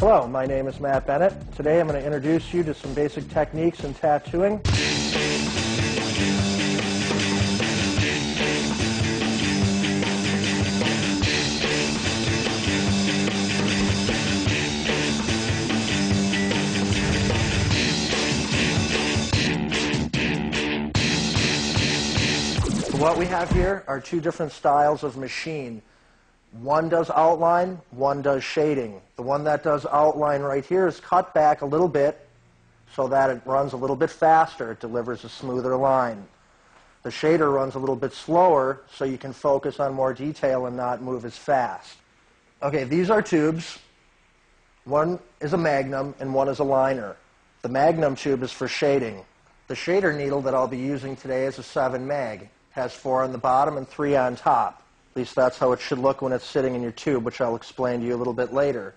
Hello, my name is Matt Bennett. Today I'm going to introduce you to some basic techniques in tattooing. What we have here are two different styles of machine. One does outline, one does shading. The one that does outline right here is cut back a little bit so that it runs a little bit faster. It delivers a smoother line. The shader runs a little bit slower so you can focus on more detail and not move as fast. Okay, these are tubes. One is a Magnum and one is a liner. The Magnum tube is for shading. The shader needle that I'll be using today is a 7 mag. Has 4 on the bottom and 3 on top. At least that's how it should look when it's sitting in your tube, which I'll explain to you a little bit later.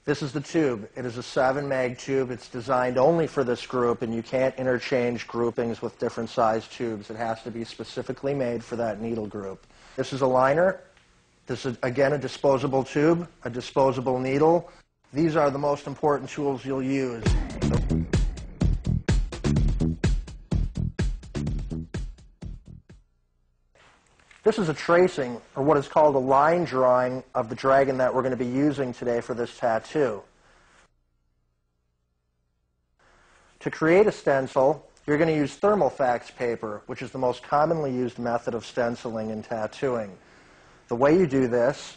This is the tube. It is a 7 mag tube. It's designed only for this group, and you can't interchange groupings with different size tubes. It has to be specifically made for that needle group. This is a liner. This is, again, a disposable tube, a disposable needle. These are the most important tools you'll use. This is a tracing, or what is called a line drawing, of the dragon that we're going to be using today for this tattoo. To create a stencil, you're going to use Thermofax paper, which is the most commonly used method of stenciling and tattooing. The way you do this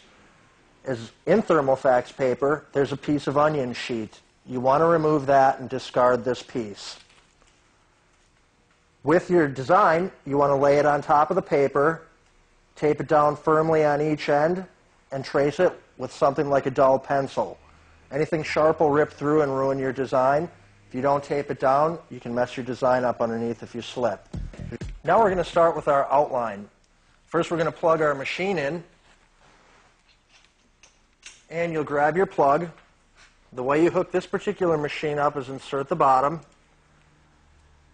is, in Thermofax paper, there's a piece of onion sheet. You want to remove that and discard this piece. With your design, you want to lay it on top of the paper, tape it down firmly on each end, and trace it with something like a dull pencil. Anything sharp will rip through and ruin your design. If you don't tape it down, you can mess your design up underneath if you slip. Now we're going to start with our outline. First we're going to plug our machine in, and you'll grab your plug. The way you hook this particular machine up is insert the bottom,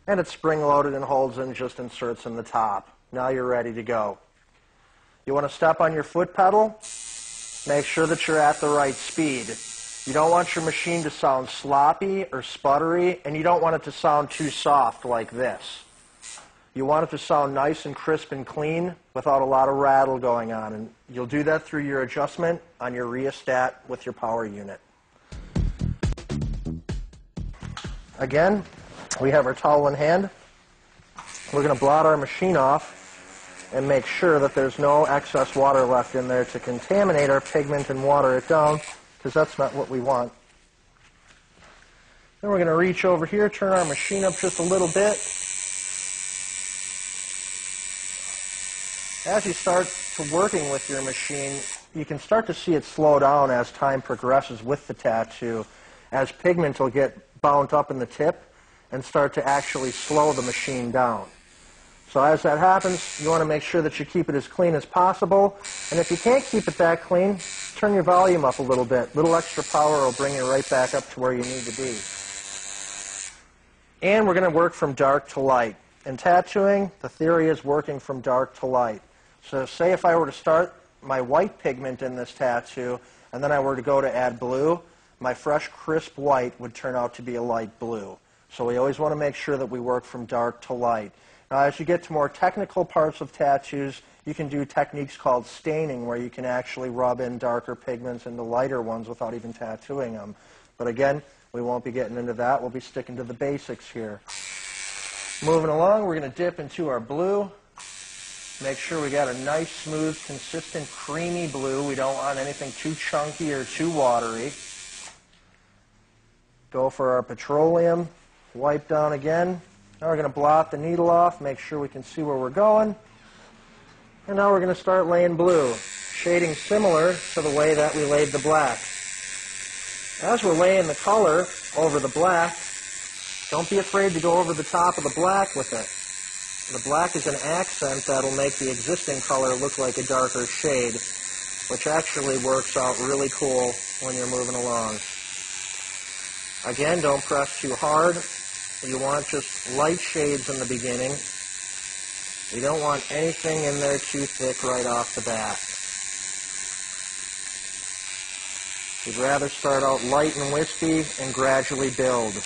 and it's spring-loaded and holds and just inserts in the top. Now you're ready to go. You want to step on your foot pedal. Make sure that you're at the right speed. You don't want your machine to sound sloppy or sputtery, and you don't want it to sound too soft like this. You want it to sound nice and crisp and clean without a lot of rattle going on, and you'll do that through your adjustment on your rheostat with your power unit. Again, we have our towel in hand. We're going to blot our machine off and make sure that there's no excess water left in there to contaminate our pigment and water it down, because that's not what we want. Then we're going to reach over here, turn our machine up just a little bit. As you start to working with your machine, you can start to see it slow down as time progresses with the tattoo, as pigment will get bound up in the tip and start to actually slow the machine down. So as that happens, you want to make sure that you keep it as clean as possible. And if you can't keep it that clean, turn your volume up a little bit. A little extra power will bring you right back up to where you need to be. And we're going to work from dark to light. In tattooing, the theory is working from dark to light. So say if I were to start my white pigment in this tattoo, and then I were to go to add blue, my fresh, crisp white would turn out to be a light blue. So we always want to make sure that we work from dark to light. Now, as you get to more technical parts of tattoos, you can do techniques called staining, where you can actually rub in darker pigments into lighter ones without even tattooing them. But again, we won't be getting into that. We'll be sticking to the basics here. Moving along, we're going to dip into our blue. Make sure we got a nice, smooth, consistent, creamy blue. We don't want anything too chunky or too watery. Go for our petroleum. Wipe down again. Now we're going to blot the needle off, make sure we can see where we're going. And now we're going to start laying blue, shading similar to the way that we laid the black. As we're laying the color over the black, don't be afraid to go over the top of the black with it. The black is an accent that'll make the existing color look like a darker shade, which actually works out really cool when you're moving along. Again, don't press too hard. You want just light shades in the beginning. You don't want anything in there too thick right off the bat. We'd rather start out light and wispy and gradually build.